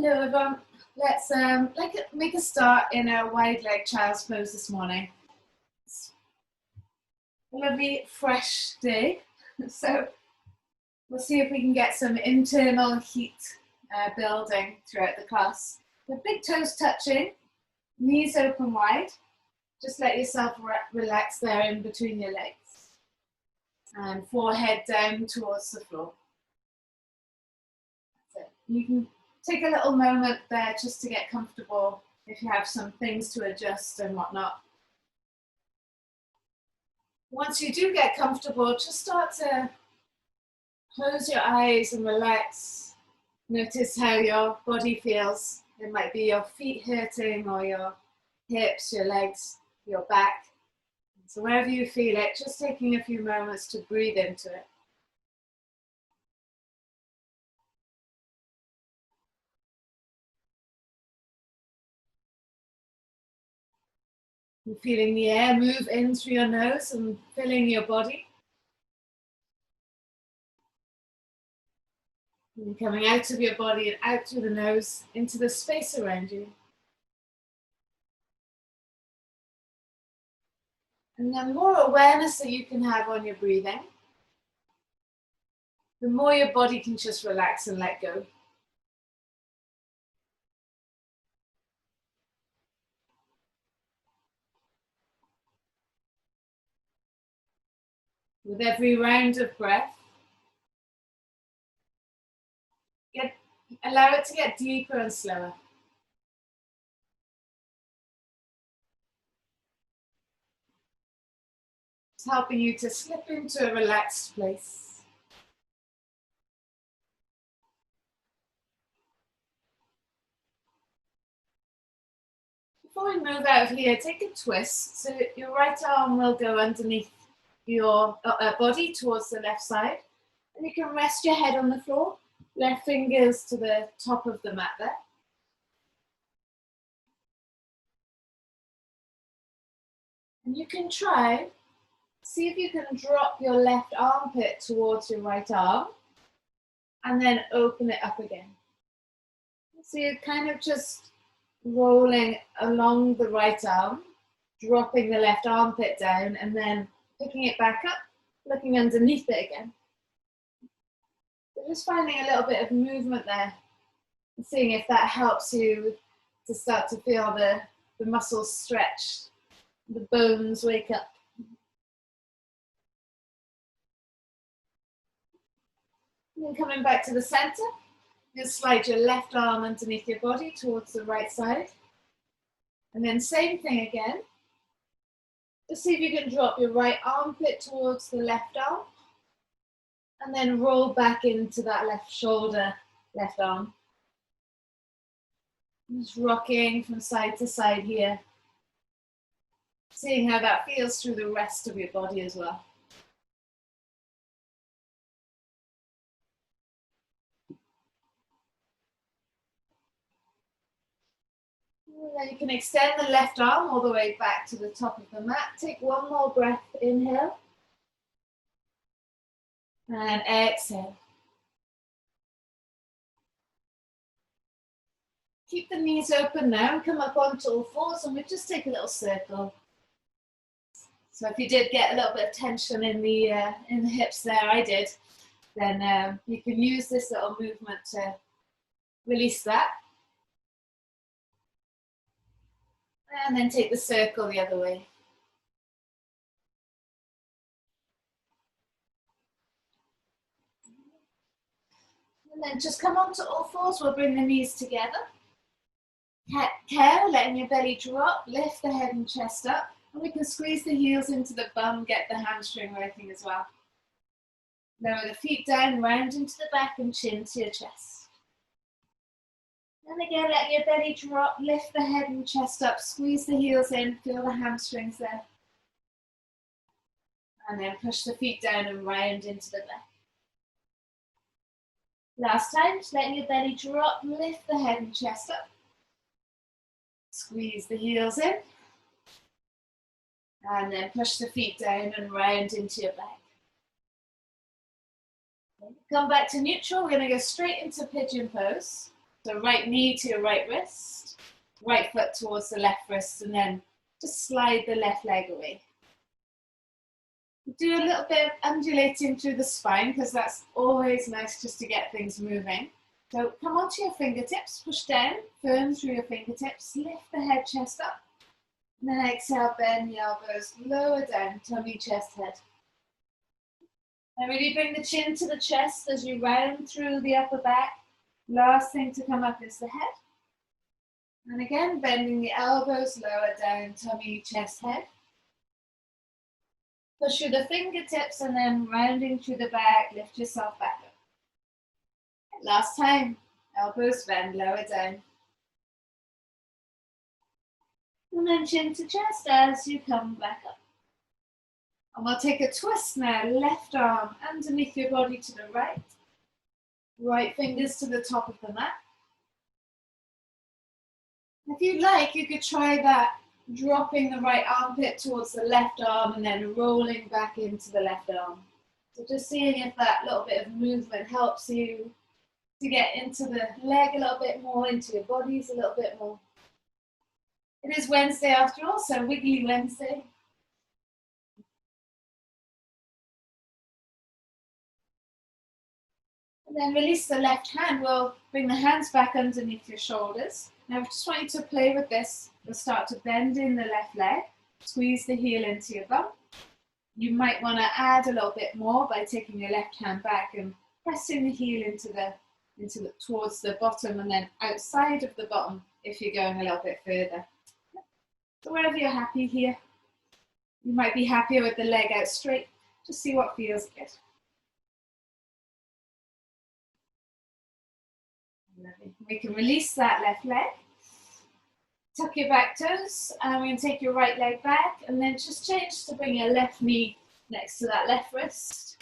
Hello everyone. Let's make a start in a wide leg child's pose this morning. It's a lovely fresh day, so we'll see if we can get some internal heat building throughout the class. The big toes touching, knees open wide. Just let yourself relax there in between your legs, and forehead down towards the floor. That's it. You can take a little moment there just to get comfortable if you have some things to adjust and whatnot. Once you do get comfortable, just start to close your eyes and relax. Notice how your body feels. It might be your feet hurting or your hips, your legs, your back. So wherever you feel it, just taking a few moments to breathe into it. And feeling the air move in through your nose and filling your body. And coming out of your body and out through the nose into the space around you. And the more awareness that you can have on your breathing, the more your body can just relax and let go. With every round of breath, allow it to get deeper and slower. It's helping you to slip into a relaxed place. Before we move out of here, take a twist. So your right arm will go underneath your body towards the left side. And you can rest your head on the floor, left fingers to the top of the mat there. And you can try, see if you can drop your left armpit towards your right arm and then open it up again. So you're kind of just rolling along the right arm, dropping the left armpit down and then picking it back up, looking underneath it again. So just finding a little bit of movement there and seeing if that helps you to start to feel the muscles stretch, the bones wake up. And then coming back to the center, you'll slide your left arm underneath your body towards the right side. And then same thing again. Just see if you can drop your right armpit towards the left arm. And then roll back into that left shoulder, left arm. Just rocking from side to side here. Seeing how that feels through the rest of your body as well. And then you can extend the left arm all the way back to the top of the mat. Take one more breath, inhale. And exhale. Keep the knees open now and come up onto all fours and we just take a little circle. So if you did get a little bit of tension in the hips there, I did, then you can use this little movement to release that. And then take the circle the other way. And then just come onto all fours, we'll bring the knees together. Care, letting your belly drop, lift the head and chest up. And we can squeeze the heels into the bum, get the hamstring working as well. Lower the feet down, round into the back and chin to your chest. And again, let your belly drop, lift the head and chest up, squeeze the heels in, feel the hamstrings there. And then push the feet down and round into the back. Last time, just letting your belly drop, lift the head and chest up. Squeeze the heels in. And then push the feet down and round into your back. Come back to neutral, we're going to go straight into pigeon pose. So right knee to your right wrist, right foot towards the left wrist, and then just slide the left leg away. Do a little bit of undulating through the spine because that's always nice just to get things moving. So come onto your fingertips, push down, firm through your fingertips, lift the head, chest up. And then exhale, bend the elbows, lower down, tummy, chest, head. And really bring the chin to the chest as you round through the upper back. Last thing to come up is the head. And again, bending the elbows, lower down, tummy, chest, head. Push through the fingertips and then rounding through the back, lift yourself back up. Last time, elbows bend, lower down. And then chin to chest as you come back up. And we'll take a twist now, left arm underneath your body to the right. Right fingers to the top of the mat. If you'd like, you could try that, dropping the right armpit towards the left arm and then rolling back into the left arm. So just seeing if that little bit of movement helps you to get into the leg a little bit more, into your bodies a little bit more. It is Wednesday after all, so Wiggly Wednesday. And then release the left hand. We'll bring the hands back underneath your shoulders. Now I just want you to play with this. You'll start to bend in the left leg, squeeze the heel into your bum. You might want to add a little bit more by taking your left hand back and pressing the heel towards the bottom and then outside of the bottom if you're going a little bit further. So wherever you're happy here, you might be happier with the leg out straight. Just see what feels good. We can release that left leg. Tuck your back toes, and we're going to take your right leg back, and then just change to bring your left knee next to that left wrist.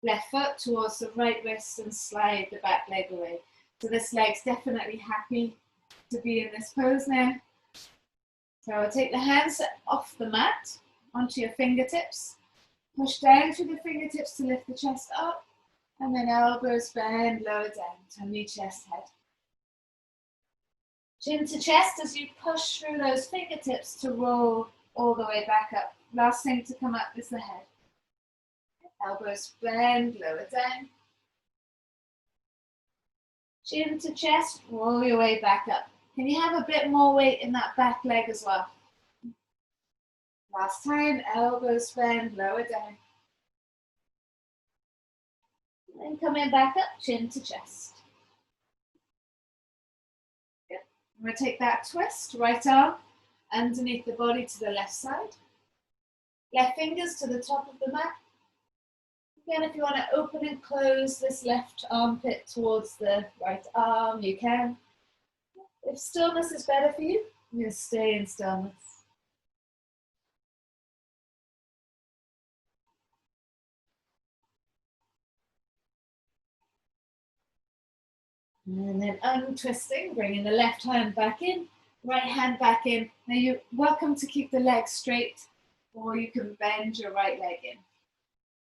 Left foot towards the right wrist and slide the back leg away. So this leg's definitely happy to be in this pose now. So I'll take the hands off the mat onto your fingertips. Push down through the fingertips to lift the chest up. And then elbows bend, lower down, tummy, chest, head. Chin to chest as you push through those fingertips to roll all the way back up. Last thing to come up is the head. Elbows bend, lower down. Chin to chest, roll your way back up. Can you have a bit more weight in that back leg as well? Last time, elbows bend, lower down. And coming back up, chin to chest. Good. I'm going to take that twist, right arm underneath the body to the left side. Left fingers to the top of the mat. Again, if you want to open and close this left armpit towards the right arm, you can. If stillness is better for you, I'm going to stay in stillness. And then untwisting, bringing the left hand back in, right hand back in. Now you're welcome to keep the leg straight, or you can bend your right leg in.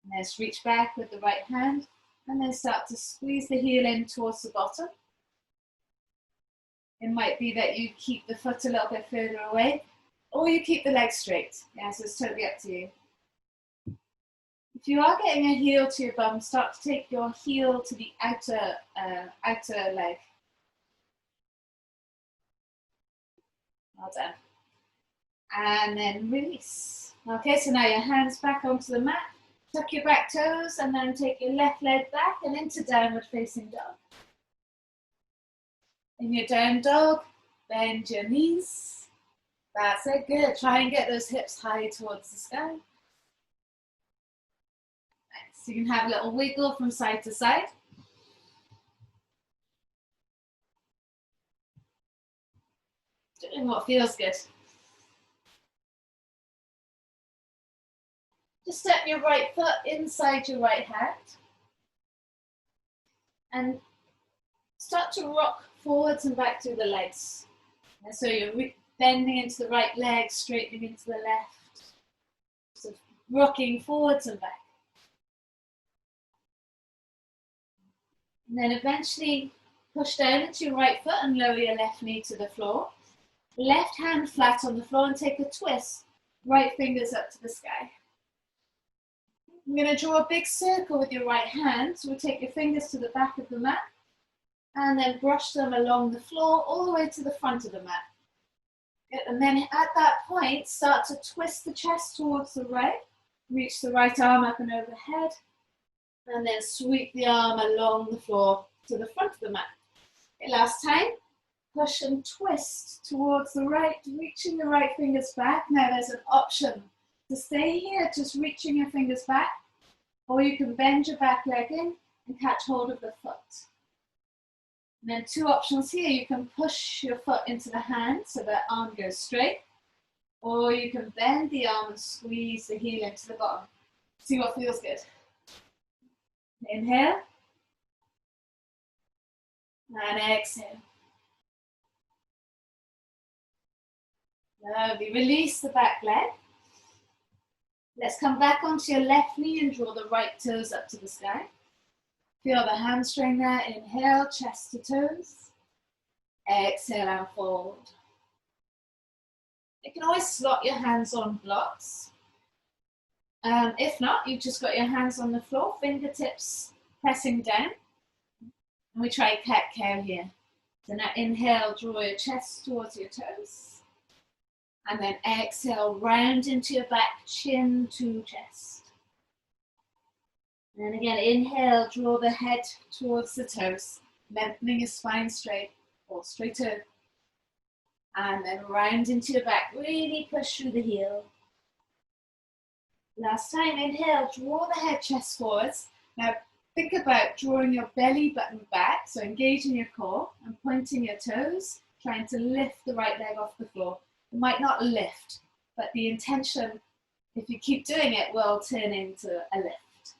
And let's reach back with the right hand, and then start to squeeze the heel in towards the bottom. It might be that you keep the foot a little bit further away, or you keep the leg straight. Yeah, so it's totally up to you. If you are getting a heel to your bum, start to take your heel to the outer leg. Well done. And then release. Okay, so now your hands back onto the mat. Tuck your back toes and then take your left leg back and into downward facing dog. In your down dog, bend your knees. That's it, good. Try and get those hips high towards the sky. So you can have a little wiggle from side to side. Doing what feels good. Just step your right foot inside your right hand. And start to rock forwards and back through the legs. And so you're bending into the right leg, straightening into the left. So rocking forwards and back. And then eventually Push down into your right foot and lower your left knee to the floor. Left hand flat on the floor and take a twist. Right fingers up to the sky. You're going to draw a big circle with your right hand. So we'll take your fingers to the back of the mat and then brush them along the floor all the way to the front of the mat. And then at that point, start to twist the chest towards the right. Reach the right arm up and overhead. And then sweep the arm along the floor to the front of the mat. Okay, last time. Push and twist towards the right, reaching the right fingers back. Now there's an option to stay here, just reaching your fingers back. Or you can bend your back leg in and catch hold of the foot. And then two options here. You can push your foot into the hand so the arm goes straight. Or you can bend the arm and squeeze the heel into the bottom. See what feels good. Inhale. And exhale. Lovely. Release the back leg. Let's come back onto your left knee and draw the right toes up to the sky. Feel the hamstring there. Inhale, chest to toes. Exhale and fold. You can always slot your hands on blocks. If not, you've just got your hands on the floor, fingertips pressing down. And we try cat-cow here. So now inhale, draw your chest towards your toes. And then exhale, round into your back, chin to chest. And then again, inhale, draw the head towards the toes, lengthening your spine straight or straighter. And then round into your back, really push through the heel. Last time, inhale, draw the head, chest forwards. Now think about drawing your belly button back, so engaging your core and pointing your toes, trying to lift the right leg off the floor. It might not lift, but the intention, if you keep doing it, will turn into a lift.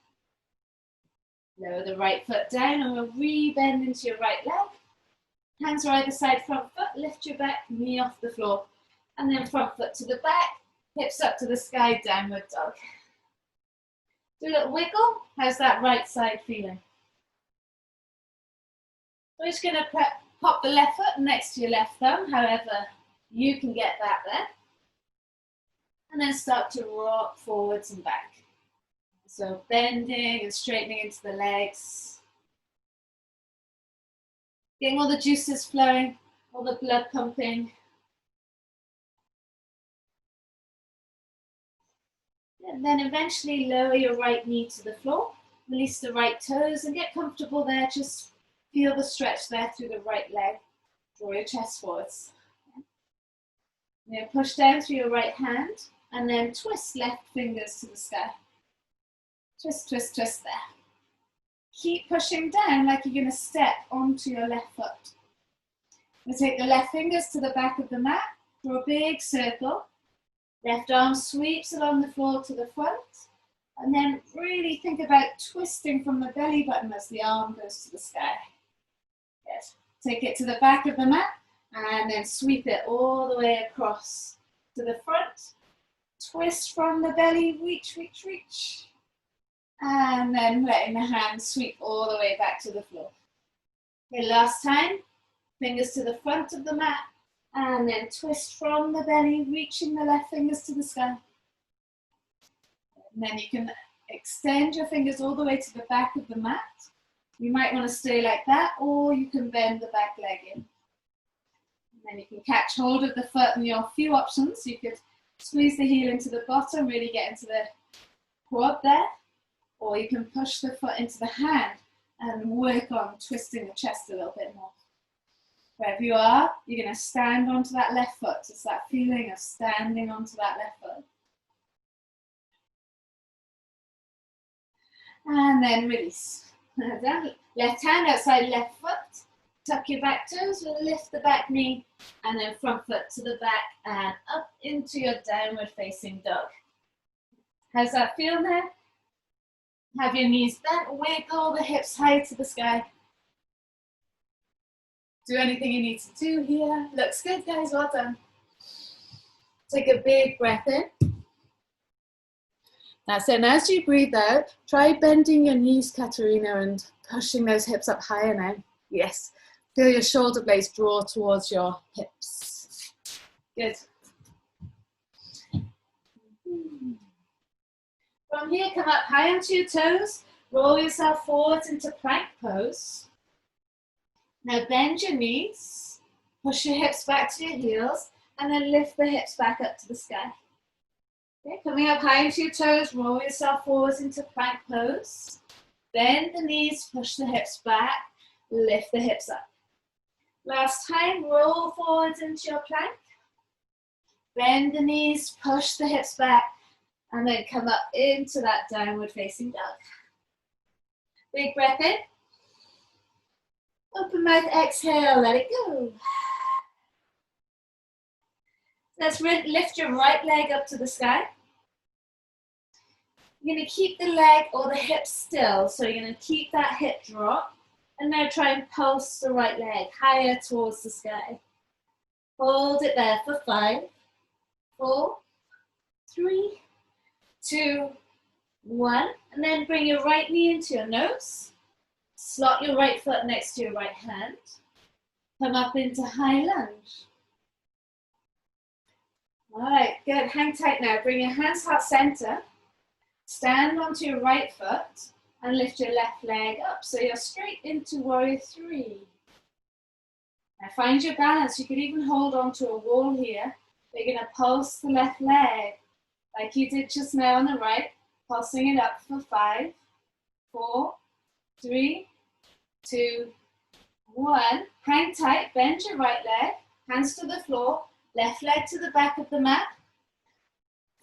Lower the right foot down and we'll re-bend into your right leg. Hands are either side, front foot, lift your back, knee off the floor. And then front foot to the back, hips up to the sky, downward dog. Do a little wiggle. How's that right side feeling? We're just going to pop the left foot next to your left thumb, however you can get that there. And then start to rock forwards and back. So bending and straightening into the legs. Getting all the juices flowing, all the blood pumping. And then eventually lower your right knee to the floor. Release the right toes and get comfortable there. Just feel the stretch there through the right leg. Draw your chest forwards. Now push down through your right hand and then twist left fingers to the sky. Twist, twist, twist there. Keep pushing down like you're going to step onto your left foot. We'll take the left fingers to the back of the mat. Draw a big circle. Left arm sweeps along the floor to the front. And then really think about twisting from the belly button as the arm goes to the sky. Good. Take it to the back of the mat. And then sweep it all the way across to the front. Twist from the belly, reach, reach, reach. And then letting the hands sweep all the way back to the floor. Okay, last time. Fingers to the front of the mat. And then twist from the belly, reaching the left fingers to the sky. And then you can extend your fingers all the way to the back of the mat. You might want to stay like that, or you can bend the back leg in. And then you can catch hold of the foot and your few options. You could squeeze the heel into the bottom, really get into the quad there. Or you can push the foot into the hand and work on twisting the chest a little bit more. Wherever you are, you're going to stand onto that left foot. It's that feeling of standing onto that left foot. And then release. Left hand outside left foot. Tuck your back toes, we'll lift the back knee, and then front foot to the back and up into your downward facing dog. How's that feel now? Have your knees bent, wiggle the hips high to the sky. Do anything you need to do here. Looks good, guys, well done. Take a big breath in. That's it, and as you breathe out, try bending your knees, Katerina, and pushing those hips up higher now. Yes. Feel your shoulder blades draw towards your hips. Good. From here, come up high onto your toes. Roll yourself forwards into plank pose. Now bend your knees. Push your hips back to your heels. And then lift the hips back up to the sky. Okay, coming up high into your toes. Roll yourself forwards into plank pose. Bend the knees. Push the hips back. Lift the hips up. Last time, roll forwards into your plank. Bend the knees, push the hips back, and then come up into that downward facing dog. Big breath in. Open mouth, exhale, let it go. Let's lift your right leg up to the sky. You're going to keep the leg or the hip still, so you're going to keep that hip drop. And now try and pulse the right leg higher towards the sky. Hold it there for 5, 4, 3, 2, 1. And then bring your right knee into your nose. Slot your right foot next to your right hand. Come up into high lunge. All right, good. Hang tight now. Bring your hands heart center. Stand onto your right foot. And lift your left leg up so you're straight into warrior 3. Now find your balance. You could even hold on to a wall here. You're going to pulse the left leg like you did just now on the right. Pulsing it up for 5, 4, 3, 2, 1. Hang tight. Bend your right leg. Hands to the floor. Left leg to the back of the mat.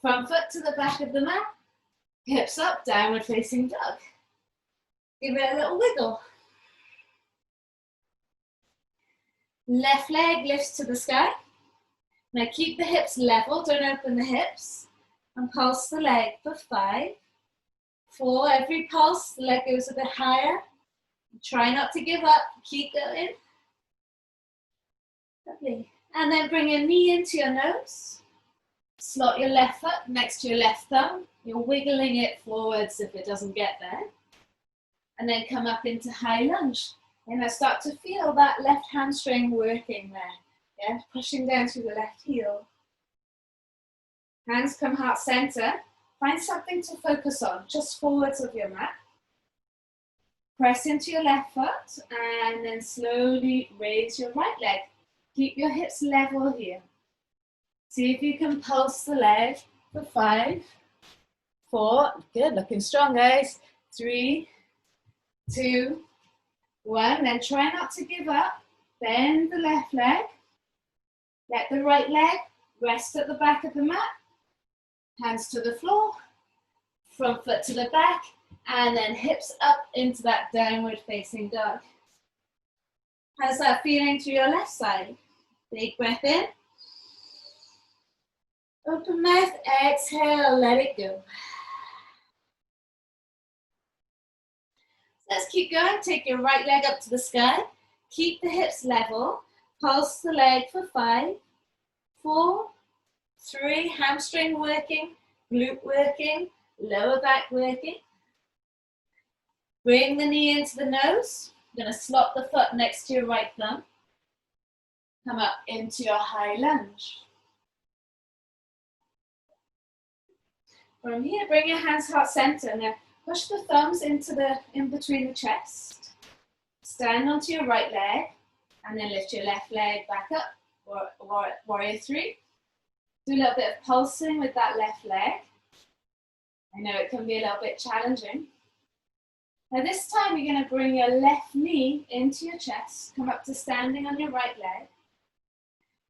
Front foot to the back of the mat. Hips up. Downward facing dog. Give it a little wiggle. Left leg lifts to the sky. Now keep the hips level, don't open the hips. And pulse the leg for 5, 4. Every pulse, the leg goes a bit higher. Try not to give up, keep going. Lovely. And then bring your knee into your nose. Slot your left foot next to your left thumb. You're wiggling it forwards if it doesn't get there. And then come up into high lunge. And I start to feel that left hamstring working there. Yeah, pushing down through the left heel. Hands come heart center. Find something to focus on, just forwards of your mat. Press into your left foot and then slowly raise your right leg. Keep your hips level here. See if you can pulse the leg for 5, 4. Good, looking strong, guys. 3, 2, 1. Then try not to give up. Bend the left leg. Let the right leg rest at the back of the mat. Hands to the floor. Front foot to the back. And then hips up into that downward facing dog. How's that feeling to your left side? Big breath in. Open mouth, exhale, let it go. Let's keep going. Take your right leg up to the sky. Keep the hips level. Pulse the leg for 5, 4, 3. Hamstring working, glute working, lower back working. Bring the knee into the nose. You're going to slot the foot next to your right thumb. Come up into your high lunge. From here, bring your hands heart center. Now, push the thumbs in between the chest. Stand onto your right leg, and then lift your left leg back up, warrior 3. Do a little bit of pulsing with that left leg. I know it can be a little bit challenging. Now this time you're going to bring your left knee into your chest, come up to standing on your right leg.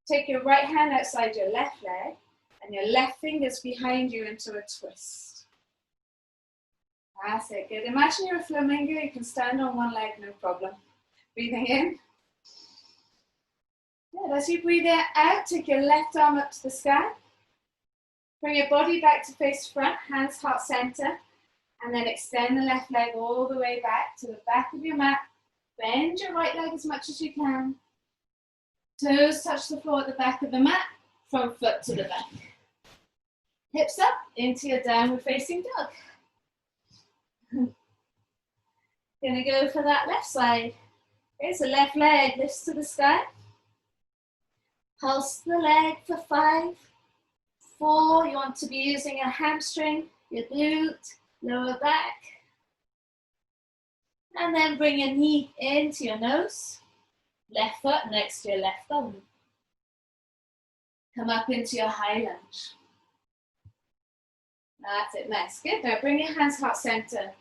Take your right hand outside your left leg, and your left fingers behind you into a twist. That's it, good. Imagine you're a flamingo, you can stand on one leg, no problem. Breathing in. Good, as you breathe out, take your left arm up to the sky. Bring your body back to face front, hands heart center, and then extend the left leg all the way back to the back of your mat. Bend your right leg as much as you can. Toes touch the floor at the back of the mat, front foot to the back. Hips up into your downward facing dog. Gonna go for that left side. Okay, so left leg lifts to the sky. Pulse the leg for 5, 4. You want to be using your hamstring, your glute, lower back. And then bring your knee into your nose. Left foot next to your left thumb. Come up into your high lunge. That's it, nice, good. Now bring your hands heart center.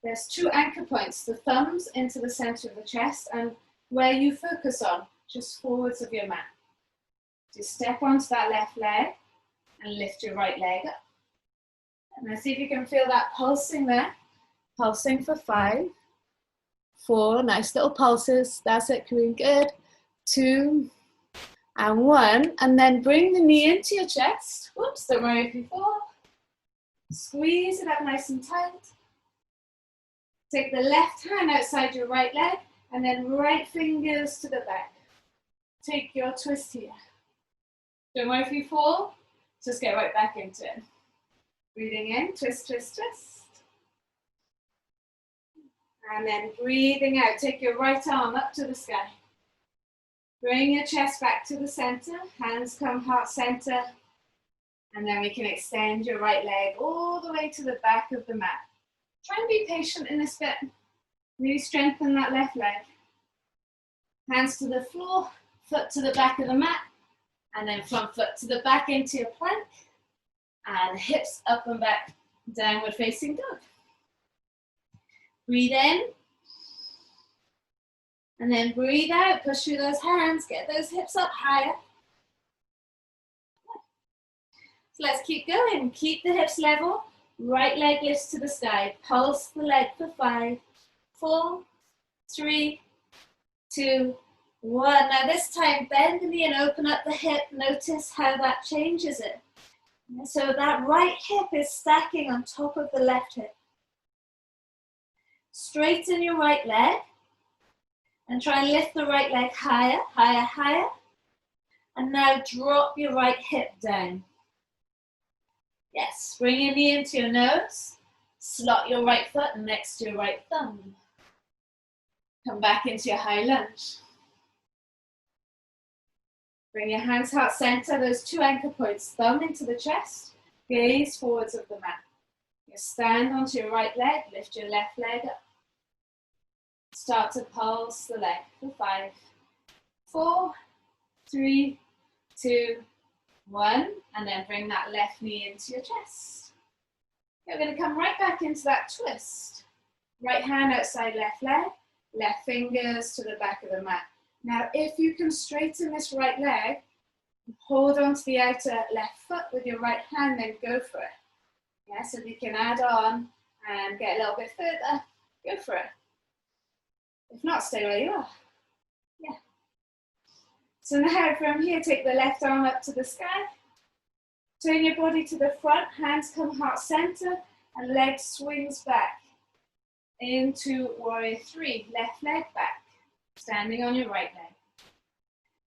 There's 2 anchor points, the thumbs into the center of the chest and where you focus on, just forwards of your mat. So step onto that left leg and lift your right leg up. And now see if you can feel that pulsing there. Pulsing for 5, 4, nice little pulses. That's it, doing good. 2, and 1. And then bring the knee into your chest. Whoops, don't worry if you fall. Squeeze it up nice and tight. Take the left hand outside your right leg and then right fingers to the back. Take your twist here. Don't worry if you fall, just get right back into it. Breathing in, twist, twist, twist. And then breathing out, take your right arm up to the sky. Bring your chest back to the center, hands come heart center. And then we can extend your right leg all the way to the back of the mat. Try and be patient in this bit. Really strengthen that left leg. Hands to the floor, foot to the back of the mat. And then front foot to the back into your plank. And hips up and back, downward facing dog. Breathe in. And then breathe out, push through those hands, get those hips up higher. So let's keep going, keep the hips level. Right leg lifts to the sky, pulse the leg for 5, 4, 3, 2, 1. Now this time, bend the knee and open up the hip. Notice how that changes it. So that right hip is stacking on top of the left hip. Straighten your right leg and try and lift the right leg higher, higher, higher. And now drop your right hip down. Yes, bring your knee into your nose. Slot your right foot next to your right thumb. Come back into your high lunge. Bring your hands heart center, those 2 anchor points, thumb into the chest, gaze forwards of the mat. You stand onto your right leg, lift your left leg up. Start to pulse the leg for 5, 4, 3, 2, 1, and then bring that left knee into your chest. You're going to come right back into that twist. Right hand outside left leg, left fingers to the back of the mat. Now, if you can straighten this right leg, hold on to the outer left foot with your right hand, then go for it. Yeah, so if you can add on and get a little bit further, go for it. If not, stay where you are. Yeah. So now from here, take the left arm up to the sky. Turn your body to the front, hands come heart center, and leg swings back into warrior 3. Left leg back, standing on your right leg.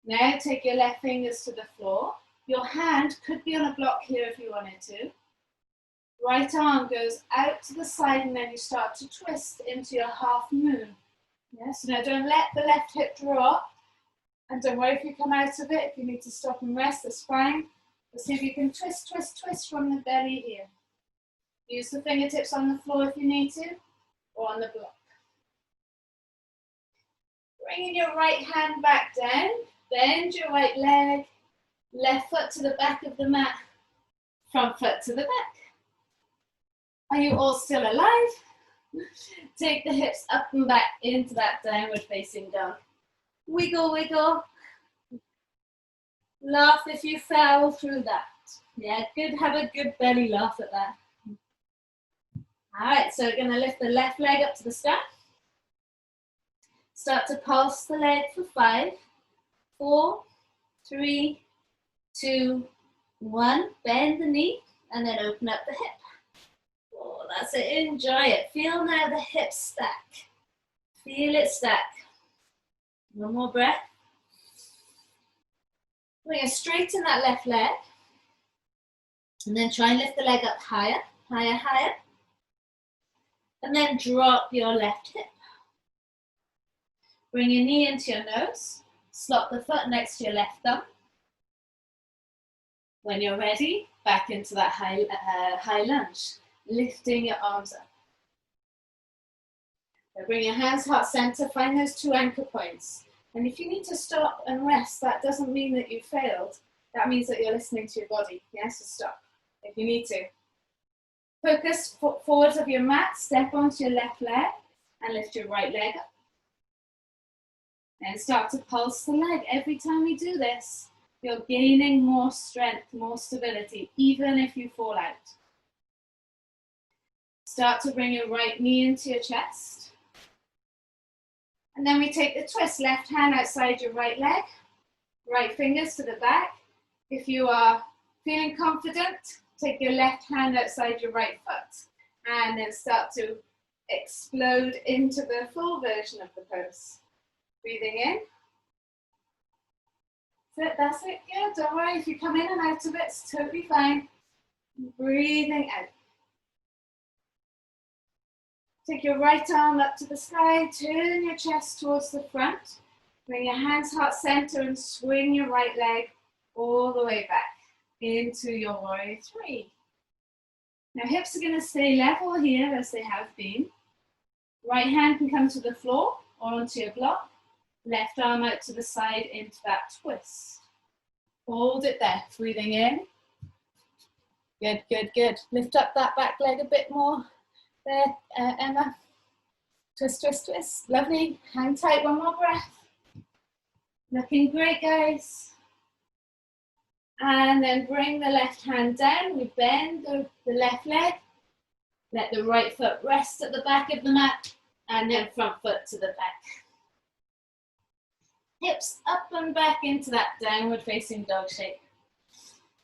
Now take your left fingers to the floor. Your hand could be on a block here if you wanted to. Right arm goes out to the side and then you start to twist into your half moon. Yes, now don't let the left hip drop. And don't worry if you come out of it. If you need to stop and rest, that's fine. But see if you can twist, twist, twist from the belly here. Use the fingertips on the floor if you need to, or on the block. Bringing your right hand back down. Bend your right leg. Left foot to the back of the mat. Front foot to the back. Are you all still alive? Take the hips up and back into that downward facing dog. Wiggle, wiggle. Laugh if you fell through that. Yeah, good. Have a good belly laugh at that. All right, so we're going to lift the left leg up to the sky. Start to pulse the leg for 5, 4, 3, 2, 1. Bend the knee and then open up the hip. Oh, that's it. Enjoy it. Feel now the hips stack. Feel it stack. One more breath. We're going to straighten that left leg. And then try and lift the leg up higher, higher, higher. And then drop your left hip. Bring your knee into your nose. Slot the foot next to your left thumb. When you're ready, back into that high lunge, lifting your arms up. So bring your hands heart center, find those 2 anchor points. And if you need to stop and rest, that doesn't mean that you failed. That means that you're listening to your body. Yes, so stop if you need to. Focus forwards of your mat, step onto your left leg and lift your right leg up. And start to pulse the leg. Every time we do this, you're gaining more strength, more stability, even if you fall out. Start to bring your right knee into your chest. And then we take the twist, left hand outside your right leg, right fingers to the back. If you are feeling confident, take your left hand outside your right foot and then start to explode into the full version of the pose. Breathing in. That's it, yeah, don't worry if you come in and out of it, it's totally fine. Breathing out. Take your right arm up to the sky, turn your chest towards the front, bring your hands heart center and swing your right leg all the way back into your warrior 3. Now hips are going to stay level here as they have been. Right hand can come to the floor or onto your block. Left arm out to the side into that twist. Hold it there, breathing in. Good, good, good. Lift up that back leg a bit more. There, Emma. Twist, twist, twist. Lovely. Hang tight, one more breath. Looking great, guys. And then bring the left hand down. We bend the left leg. Let the right foot rest at the back of the mat. And then front foot to the back. Hips up and back into that downward facing dog shape.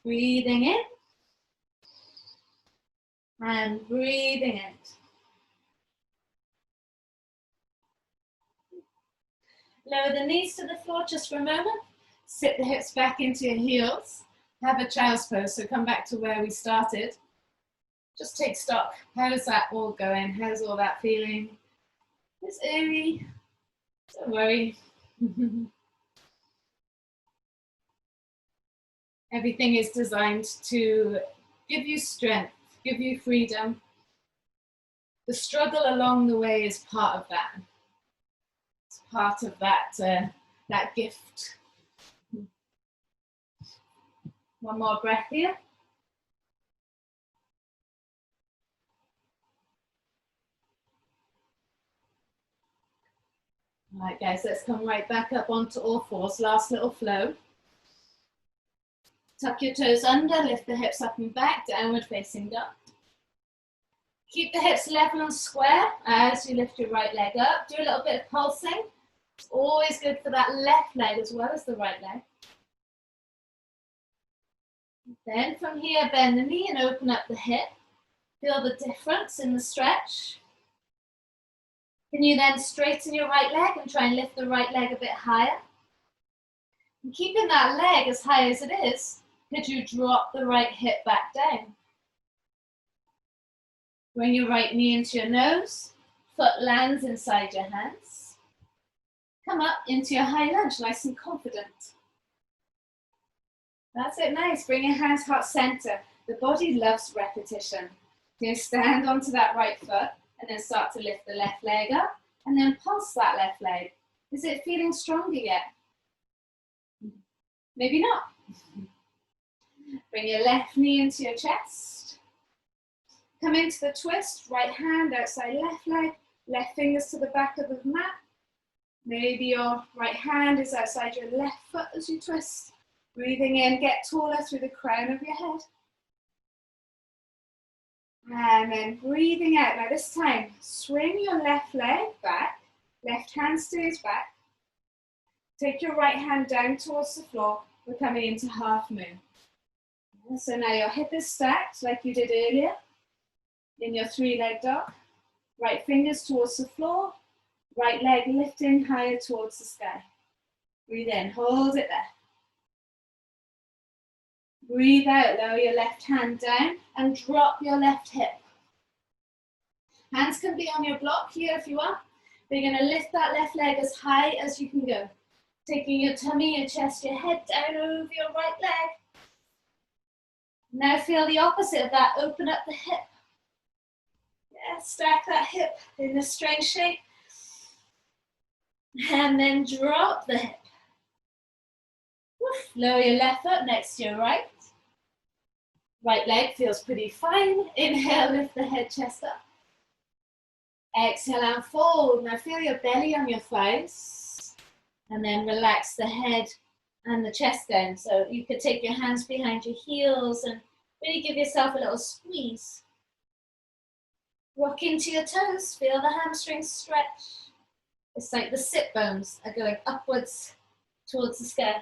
Breathing in. And breathing out. Lower the knees to the floor just for a moment. Sit the hips back into your heels. Have a child's pose, so come back to where we started. Just take stock. How's that all going? How's all that feeling? It's early. Don't worry. Everything is designed to give you strength, give you freedom. The struggle along the way is part of that. It's part of that gift. One more breath here. All right, guys, let's come right back up onto all fours. Last little flow. Tuck your toes under, lift the hips up and back, downward facing dog. Keep the hips level and square as you lift your right leg up. Do a little bit of pulsing. It's always good for that left leg as well as the right leg. Then from here, bend the knee and open up the hip. Feel the difference in the stretch. Can you then straighten your right leg and try and lift the right leg a bit higher? And keeping that leg as high as it is, could you drop the right hip back down? Bring your right knee into your nose, foot lands inside your hands. Come up into your high lunge, nice and confident. That's it, nice. Bring your hands heart center. The body loves repetition. You stand onto that right foot and then start to lift the left leg up and then pulse that left leg. Is it feeling stronger yet? Maybe not. Bring your left knee into your chest. Come into the twist, right hand outside left leg, left fingers to the back of the mat. Maybe your right hand is outside your left foot as you twist. Breathing in, get taller through the crown of your head. And then breathing out. Now this time, swing your left leg back, left hand stays back. Take your right hand down towards the floor. We're coming into half moon. So now your hip is stacked like you did earlier in your 3-leg dog. Right fingers towards the floor, right leg lifting higher towards the sky. Breathe in, hold it there. Breathe out, lower your left hand down and drop your left hip. Hands can be on your block here if you want, We're going to lift that left leg as high as you can go. Taking your tummy, your chest, your head down over your right leg. Now feel the opposite of that. Open up the hip. Yeah, stack that hip in a straight shape. And then drop the hip. Woof. Lower your left foot next to your right. Right leg feels pretty fine. Inhale, lift the head, chest up. Exhale and fold. Now feel your belly on your thighs. And then relax the head and the chest down. So you could take your hands behind your heels and really give yourself a little squeeze. Rock into your toes. Feel the hamstrings stretch. It's like the sit bones are going upwards towards the sky.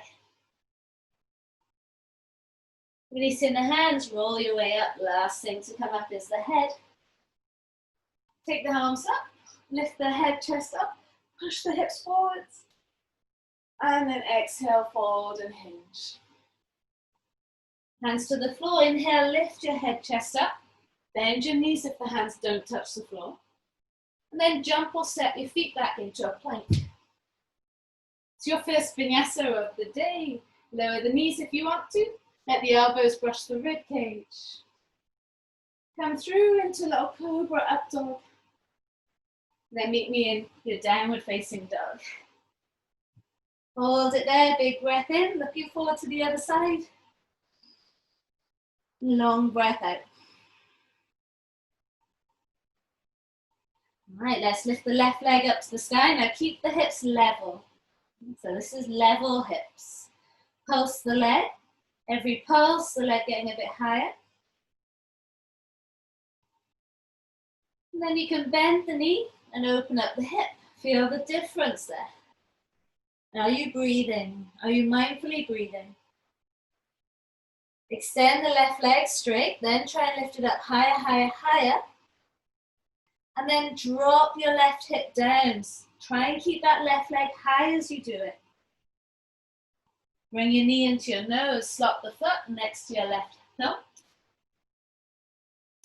Releasing the hands, roll your way up. Last thing to come up is the head. Take the arms up, lift the head, chest up, push the hips forwards. And then exhale, fold and hinge. Hands to the floor, inhale, lift your head, chest up. Bend your knees if the hands don't touch the floor. And then jump or step your feet back into a plank. It's your first vinyasa of the day. Lower the knees if you want to. Let the elbows brush the rib cage. Come through into little cobra up dog. Then meet me in your downward facing dog. Hold it there, big breath in, looking forward to the other side. Long breath out. All right, let's lift the left leg up to the sky. Now keep the hips level. So this is level hips. Pulse the leg. Every pulse, the leg getting a bit higher. And then you can bend the knee and open up the hip. Feel the difference there. Are you breathing? Are you mindfully breathing? Extend the left leg straight, then try and lift it up higher, higher, higher. And then drop your left hip down. Try and keep that left leg high as you do it. Bring your knee into your nose, slot the foot next to your left thumb.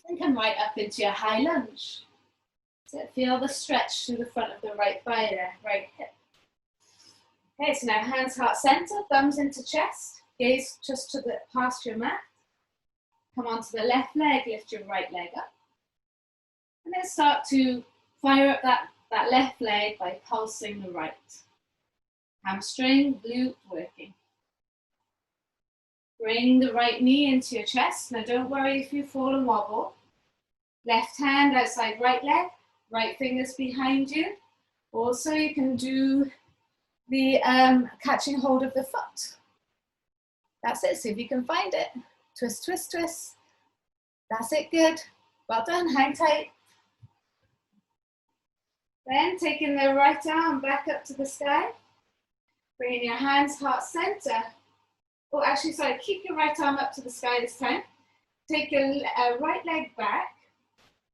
And come right up into your high lunge. So feel the stretch through the front of the right thigh there, right hip. Okay, so now hands heart center, thumbs into chest, gaze just to the past your mat. Come onto the left leg, lift your right leg up. And then start to fire up that left leg by pulsing the right. Hamstring, glute working. Bring the right knee into your chest. Now don't worry if you fall and wobble. Left hand outside right leg, right fingers behind you. Also you can do the catching hold of the foot. That's it, see if you can find it. Twist, twist, twist. That's it, good. Well done, hang tight. Then taking the right arm back up to the sky. Bringing your hands heart center. Oh, actually, sorry, keep your right arm up to the sky this time. Take your right leg back,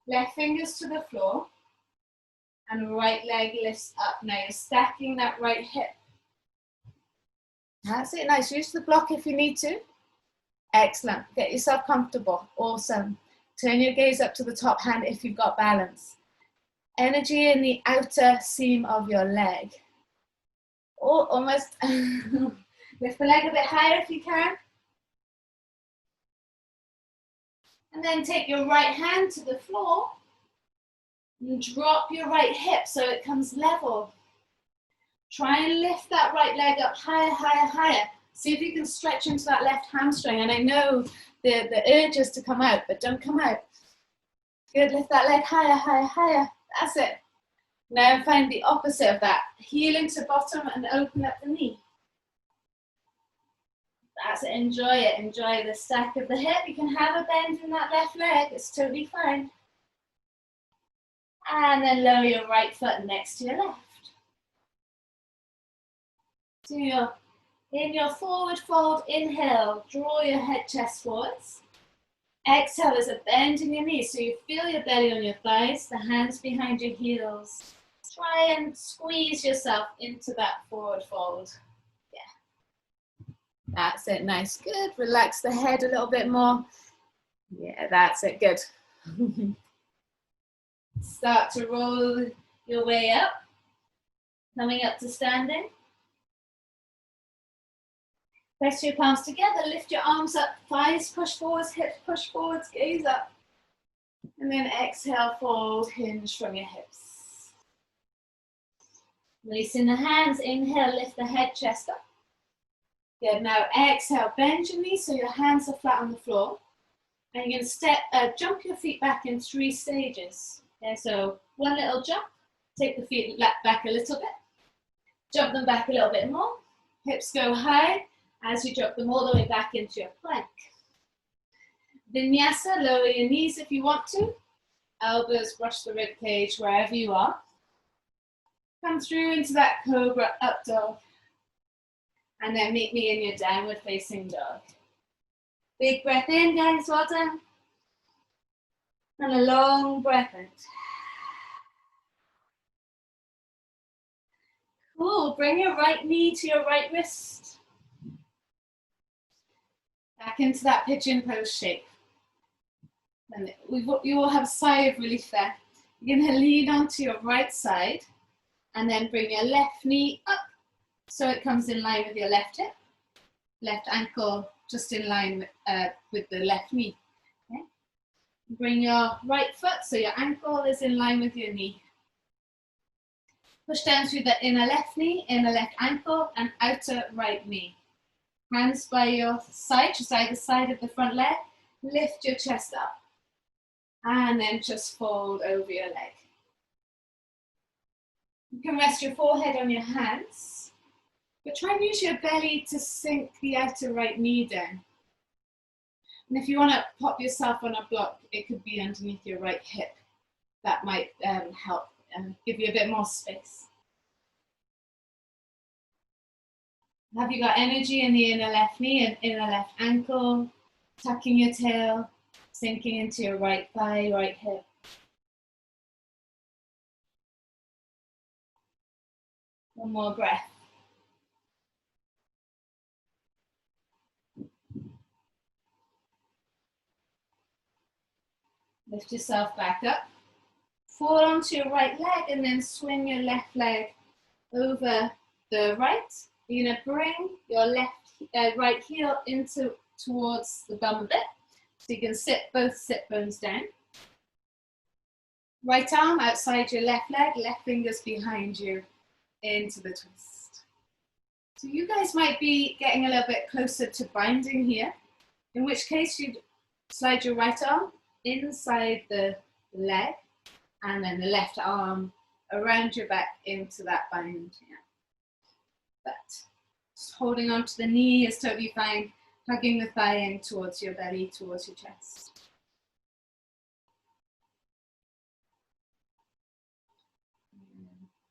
left fingers to the floor, and right leg lifts up. Now you're stacking that right hip. That's it, nice. Use the block if you need to. Excellent. Get yourself comfortable. Awesome. Turn your gaze up to the top hand if you've got balance. Energy in the outer seam of your leg. Oh, almost. Lift the leg a bit higher if you can. And then take your right hand to the floor and drop your right hip so it comes level. Try and lift that right leg up higher, higher, higher. See if you can stretch into that left hamstring. And I know the urge is to come out, but don't come out. Good, lift that leg higher, higher, higher. That's it. Now find the opposite of that. Heel into bottom and open up the knee. That's it, enjoy it. Enjoy the stack of the hip. You can have a bend in that left leg. It's totally fine. And then lower your right foot next to your left. So in your forward fold, inhale, draw your head, chest forwards. Exhale, there's a bend in your knees. So you feel your belly on your thighs, the hands behind your heels. Try and squeeze yourself into that forward fold. Yeah. That's it, nice, good. Relax the head a little bit more. Yeah, that's it, good. Start to roll your way up. Coming up to standing. Press your palms together, lift your arms up, thighs push forwards, hips push forwards, gaze up. And then exhale, fold, hinge from your hips. Releasing the hands, inhale, lift the head, chest up. Good, now exhale, bend your knees so your hands are flat on the floor. And you're going to jump your feet back in 3 stages. Okay, so one little jump, take the feet back a little bit. Jump them back a little bit more. Hips go high as you drop them all the way back into your plank. Vinyasa, lower your knees if you want to. Elbows brush the rib cage wherever you are. Come through into that cobra up dog. And then meet me in your downward facing dog. Big breath in, guys, well done. And a long breath out. Cool, bring your right knee to your right wrist. Back into that pigeon pose shape. And you will have a sigh of relief there. You're going to lean onto your right side and then bring your left knee up so it comes in line with your left hip. Left ankle just in line with the left knee. Okay? Bring your right foot so your ankle is in line with your knee. Push down through the inner left knee, inner left ankle, and outer right knee. Hands by your side, just either side of the front leg. Lift your chest up. And then just fold over your leg. You can rest your forehead on your hands, but try and use your belly to sink the outer right knee down. And if you want to pop yourself on a block, it could be underneath your right hip. That might help and give you a bit more space. Have you got energy in the inner left knee and inner left ankle? Tucking your tail, sinking into your right thigh, right hip. One more breath. Lift yourself back up. Fall onto your right leg and then swing your left leg over the right. You're going to bring your right heel towards the bum a bit. So you can sit both sit bones down. Right arm outside your left leg, left fingers behind you into the twist. So you guys might be getting a little bit closer to binding here, in which case you'd slide your right arm inside the leg and then the left arm around your back into that bind here. But just holding onto the knee is totally fine. Hugging the thigh in towards your belly, towards your chest.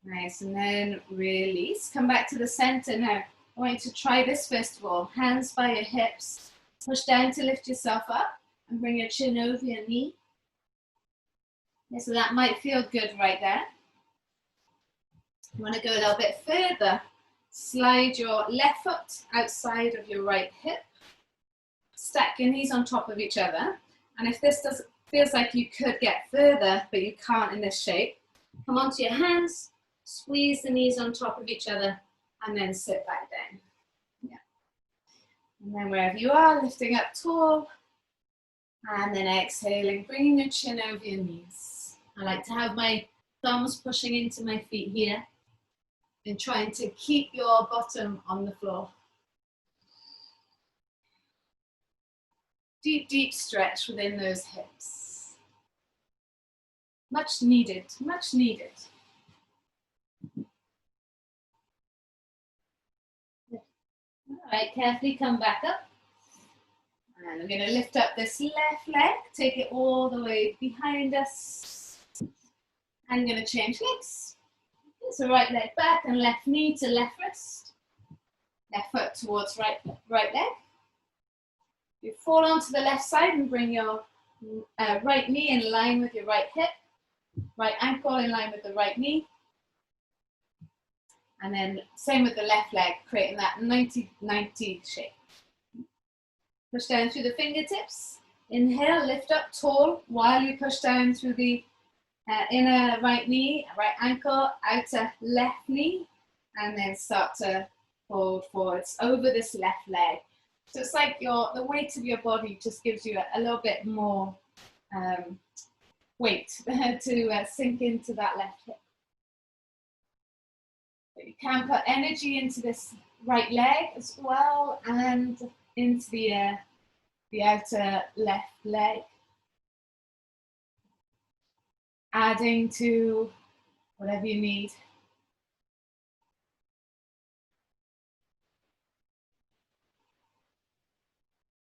Nice, and then release. Come back to the center now. I want you to try this first of all. Hands by your hips. Push down to lift yourself up and bring your chin over your knee. Yeah, so that might feel good right there. You want to go a little bit further. Slide your left foot outside of your right hip. Stack your knees on top of each other. And if this feels like you could get further, but you can't in this shape, come onto your hands, squeeze the knees on top of each other, and then sit back down. Yeah. And then wherever you are, lifting up tall, and then exhaling, bringing your chin over your knees. I like to have my thumbs pushing into my feet here, and trying to keep your bottom on the floor. Deep, deep stretch within those hips. Much needed, much needed. All right, carefully come back up. And we're going to lift up this left leg, take it all the way behind us. I'm going to change legs. So right leg back and left knee to left wrist. Left foot towards right leg. You fall onto the left side and bring your right knee in line with your right hip. Right ankle in line with the right knee. And then same with the left leg, creating that 90-90 shape. Push down through the fingertips. Inhale, lift up tall while you push down through the inner right knee, right ankle, outer left knee. and then start to fold forwards over this left leg. So it's like the weight of your body just gives you a little bit more weight to sink into that left hip. But you can put energy into this right leg as well and into the outer left leg. Adding to whatever you need.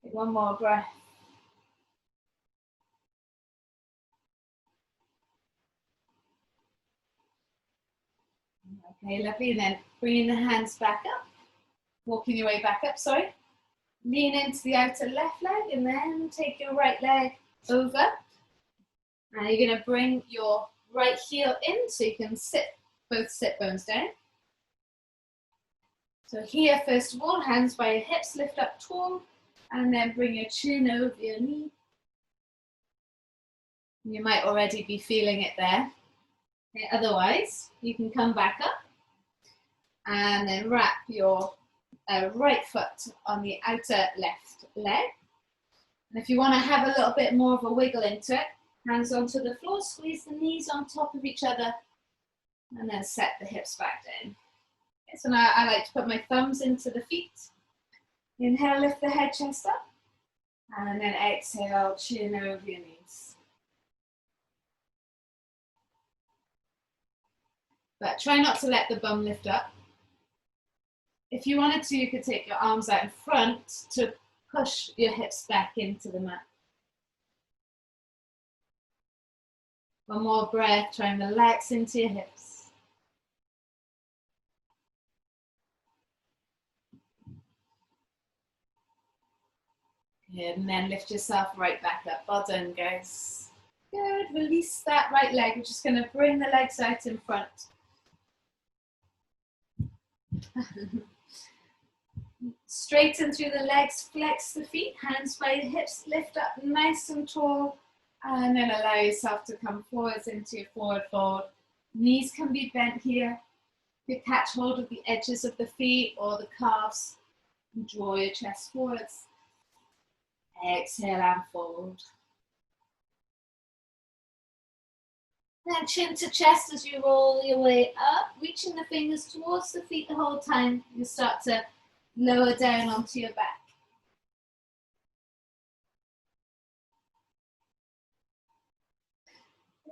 Take one more breath. Okay, lovely. Then bringing the hands back up, walking your way back up, sorry. Lean into the outer left leg and then take your right leg over. Now you're going to bring your right heel in so you can sit both sit bones down. So here, first of all, hands by your hips, lift up tall, and then bring your chin over your knee. You might already be feeling it there. Okay, otherwise, you can come back up and then wrap your right foot on the outer left leg. And if you want to have a little bit more of a wiggle into it, hands onto the floor, squeeze the knees on top of each other, and then set the hips back down. Okay, so now I like to put my thumbs into the feet. Inhale, lift the head, chest up, and then exhale, chin over your knees. But try not to let the bum lift up. If you wanted to, you could take your arms out in front to push your hips back into the mat. One more breath, try and relax into your hips. Good, and then lift yourself right back up. Well done, guys. Good, release that right leg. We're just gonna bring the legs out in front. Straighten through the legs, flex the feet, hands by your hips, lift up nice and tall, and then allow yourself to come forwards into your forward fold. Knees can be bent here. You catch hold of the edges of the feet or the calves and draw your chest forwards. Exhale and fold. Then chin to chest as you roll your way up, reaching the fingers towards the feet the whole time. You start to lower down onto your back.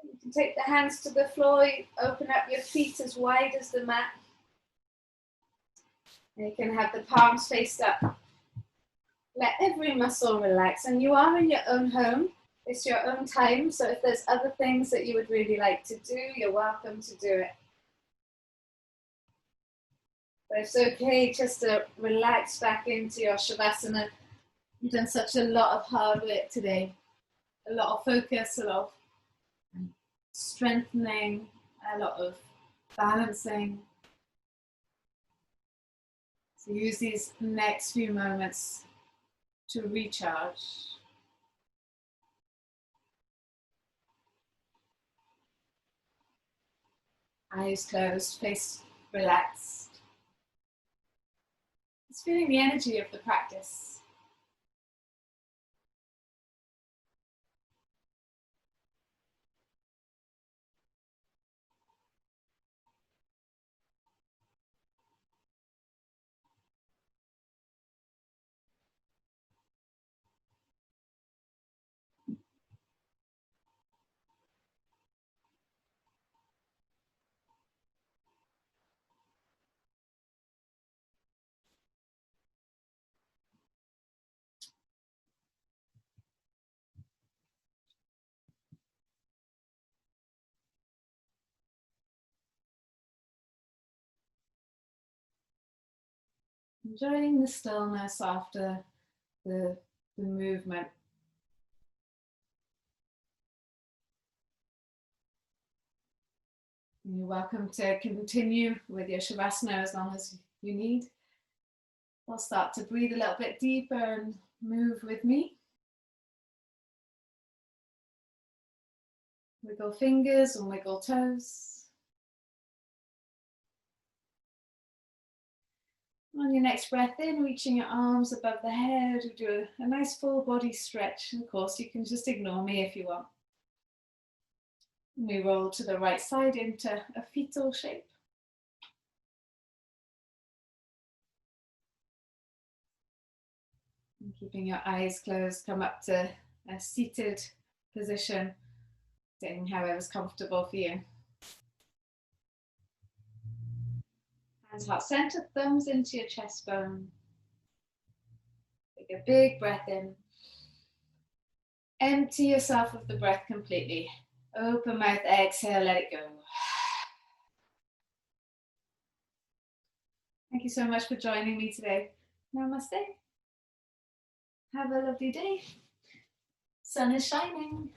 You can take the hands to the floor, you open up your feet as wide as the mat. And you can have the palms faced up. Let every muscle relax, and you are in your own home. It's your own time, so if there's other things that you would really like to do, you're welcome to do it. But it's okay just to relax back into your Shavasana. You've done such a lot of hard work today. A lot of focus, a lot of strengthening, a lot of balancing. So use these next few moments to recharge. Eyes closed, face relaxed. Just feeling the energy of the practice. Enjoying the stillness after the movement. You're welcome to continue with your Shavasana as long as you need. We'll start to breathe a little bit deeper and move with me. Wiggle fingers and wiggle toes. On your next breath in, reaching your arms above the head, we do a nice full body stretch. And of course, you can just ignore me if you want. We roll to the right side into a fetal shape. And keeping your eyes closed, come up to a seated position, sitting however's comfortable for you. Hands heart center, thumbs into your chest bone. Take a big breath in. Empty yourself of the breath completely. Open mouth, exhale, let it go. Thank you so much for joining me today. Namaste. Have a lovely day. Sun is shining.